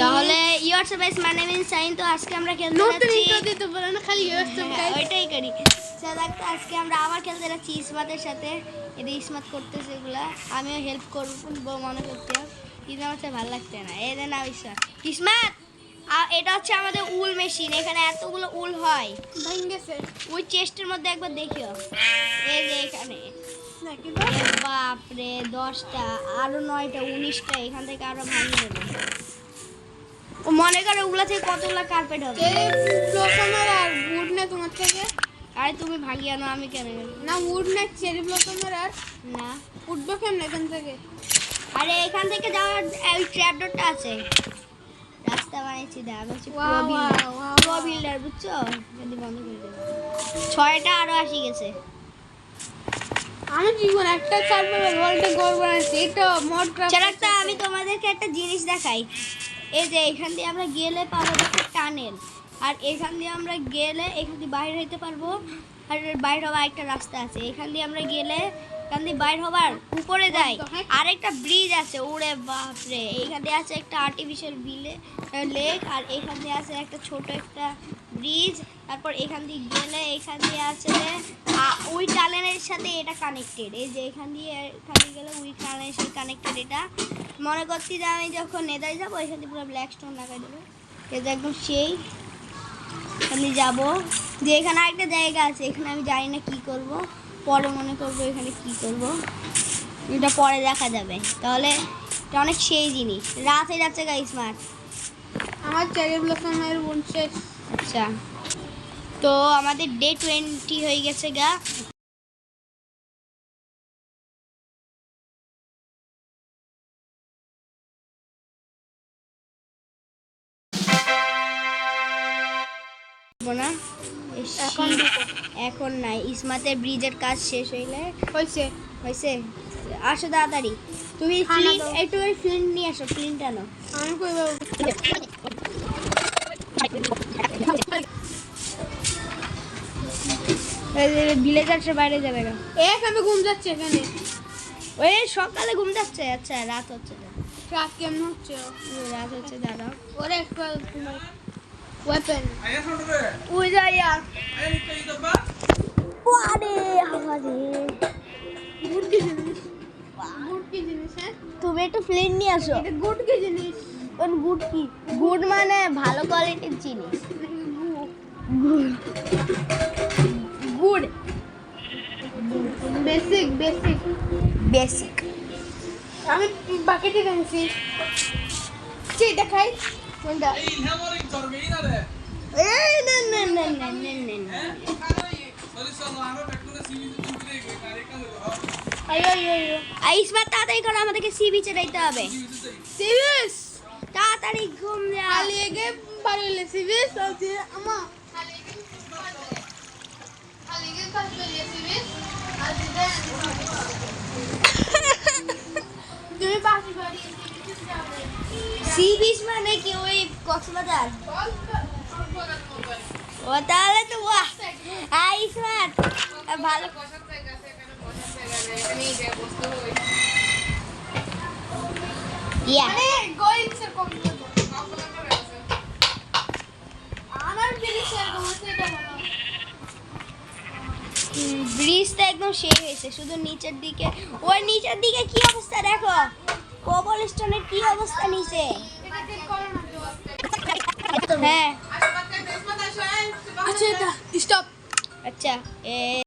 তাহলে what's up guys, my name is সাইন। তো আজকে আমরা খেলতে যাচ্ছি, দিতে বলে না খালি হোয়াটসঅ্যাপ গাইস, ওইটাই করি। সাদাকটা আজকে আমরা আবার খেলতে যাচ্ছি ইসমাতের সাথে। এদের ইসমাত করতেছে এগুলা, আমিও হেল্প করবো মনে করতে, কিন্তু আমার কাছে ভালো লাগছে না। এই দেন ইসমাত, এটা হচ্ছে আমাদের উল মেশিন। এখানে এতগুলো উল হয়, ভাঙেছে ওই চেস্টের মধ্যে একবার দেখিও। এই যে এখানে নাকি বাপরে 10টা, আরো 9টা, 19টা, এখান থেকে আরো ভাঙি দেবে। ও মনে করো ওগুলা থেকে কতগুলা কার্পেট হবে। ব্লসমের আর উড না তোমার থেকে? আরে তুমি ভাগিয়ে আনো, আমি কেন না উড না চেরি ব্লসমের আর না উঠবো কেমন এখান থেকে? আরে এখান থেকে যাওয়ার ওই ট্র্যাপ ডোরটা আছে, রাস্তা বানিয়েছি দা। আমি হচ্ছে প্রো বিল্ডার, বুঝছো? যদি বন্ধ করে দেবো 6টা আরো আসি গেছে। আমি জীবন একটা সার্ভারে ওয়ার্ল্ডে ঘর বানাইছি, এটা মড ক্রাফট। চারাকটা আমি তোমাদেরকে একটা জিনিস দেখাই। এই যে এখান দিয়ে আমরা গেলে পাবো একটা টানেল, আর এখান দিয়ে আমরা গেলে এখান দিয়ে বাইরে হইতে পারবো। আর বাইরে হওয়ার একটা রাস্তা আছে, এখান দিয়ে আমরা গেলে এখান দিয়ে বাইরে হবার উপরে যাই। আর একটা ব্রিজ আছে, ওরে বাপরে, এইখান দিয়ে আছে একটা আর্টিফিশিয়াল লেক, আর এখান দিয়ে আছে একটা ছোট একটা ব্রিজ। তারপর এখান দিয়ে গেলে এখান দিয়ে আছে ওই টানেলের সাথে এটা কানেক্টেড। এই যে এখান দিয়ে গেলে ওই টানেলের সাথে কানেক্টেড। এটা মনে করছি যে আমি যখন নেদারে যাবো এখান দিয়ে পুরো ব্ল্যাক স্টোন লাগাই দেবো। এটা একদম সেই আমি যাবো যে এখানে আরেকটা জায়গা আছে, এখানে আমি জানি না কি করব, পরে মনে করবো এখানে কি করব, এটা পরে দেখা যাবে। তাহলে এটা অনেক সেই জিনিস। রাত হয়ে যাচ্ছে গাইস, স্মার্ট আমার চেরি ব্লসমের বোন শেষ। আচ্ছা, তো আমাদের ডে 20 হয়ে গেছে গা। না এখন নাই, ইসমাতের ব্রিজের কাজ শেষ হইলে হয়েছে হয়েছে। আসো তাড়াতাড়ি, তুমি একটু ফ্লিন্ট নিয়ে আসো, ফ্লিন্ট আনো। আমি কইবো ভিলেজার্সের বাইরে যাবে না। আমি ঘুম যাচ্ছে এখানে। ওই সকালে ঘুম যাচ্ছে। আচ্ছা রাত হচ্ছে না, রাত কেমন হচ্ছে? রাত হচ্ছে দাঁড়াও। ওরে একটা তোমার ওয়েপন ওই যাইয়া আরে আরে গুড কি জিনিস? গুড কি জিনিস? হ্যাঁ তুমি একটু ফ্লিন্ট নিয়ে আসো। এটা গুড কি জিনিস? কোন গুড কি? গুড মানে ভালো কোয়ালিটির জিনিস। Good basic basic basic. আমি বাকেটে আনছি। এটা খাই কোনটা? এই না না না না না না, আয়ো আয়ো আয়ো আইসবার তাড়াতাড়ি করো, আমাদেরকে সি বিচে যাইতে হবে। সিরিয়াস তাড়াতাড়ি ঘুম যা। আলিয়েগে পারলে সিরিয়াস আছে আমা আলিয়েগে কাজ পেলে সিরিয়াস আজ দেন তুমি বাকি বাড়ি সি বিচ মানে কি ওই কক্সবাজার? ও তাহলে তো বাহ, আইসবার ভালো। ইয়া গোইংসের কম্পিউটার আমার ফিনিশার কম্পিউটারটা ভালো। ব্রিজটা একদম শেষ হয়েছে, শুধু নিচের দিকে। ওই নিচের দিকে কি অবস্থা দেখো, কোবল স্টোনের কি অবস্থা নিচে। এটা ঠিক করো না হ্যাঁ আচ্ছা এটা স্টপ। আচ্ছা